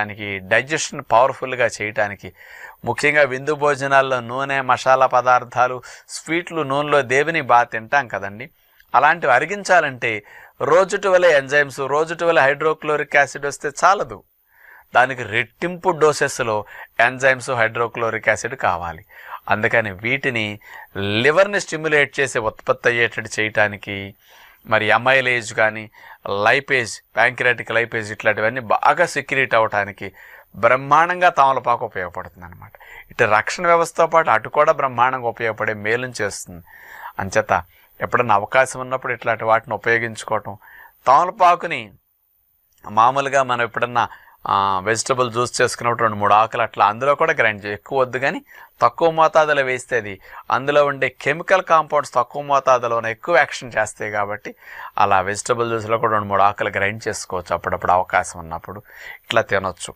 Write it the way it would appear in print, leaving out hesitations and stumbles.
దానికి డైజెషన్ పవర్ఫుల్గా చేయటానికి, ముఖ్యంగా విందు భోజనాల్లో నూనె, మసాలా పదార్థాలు, స్వీట్లు నూనెలో దేవిని బాగా తింటాం కదండి. అలాంటివి అరిగించాలంటే రోజుటి వల్ల ఎంజైమ్స్, రోజుటి వల్ల హైడ్రోక్లోరిక్ యాసిడ్ వస్తే చాలదు. దానికి రెట్టింపు డోసెస్లో ఎంజైమ్స్, హైడ్రోక్లోరిక్ యాసిడ్ కావాలి. అందుకని వీటిని లివర్ని స్టిమ్యులేట్ చేసి ఉత్పత్తి అయ్యేటట్టు చేయటానికి మరి అమైలేజ్ కానీ లైపేజ్, ప్యాంక్రియాటిక్ లైపేజ్ ఇట్లాంటివన్నీ బాగా సెక్రీట్ అవ్వటానికి బ్రహ్మాండంగా తమలపాకు ఉపయోగపడుతుంది అనమాట. ఇటు రక్షణ వ్యవస్థతో పాటు అటు కూడా బ్రహ్మాండంగా ఉపయోగపడే మేలుని చేస్తుంది. అంచేత ఎప్పుడన్నా అవకాశం ఉన్నప్పుడు ఇట్లాంటి వాటిని ఉపయోగించుకోవటం. తమలపాకుని మామూలుగా మనం ఎప్పుడన్నా వెజిటబుల్ జ్యూస్ చేసుకున్నప్పుడు 2-3 ఆకులు అట్లా అందులో కూడా గ్రైండ్ చేయి, ఎక్కువ వద్దు కానీ తక్కువ మోతాదులో వేస్తే అది అందులో ఉండే కెమికల్ కాంపౌండ్స్ తక్కువ మోతాదులోనే ఎక్కువ యాక్షన్ చేస్తాయి. కాబట్టి అలా వెజిటబుల్ జ్యూస్లో కూడా 2-3 ఆకులు గ్రైండ్ చేసుకోవచ్చు అప్పుడప్పుడు అవకాశం ఉన్నప్పుడు, ఇట్లా తినొచ్చు.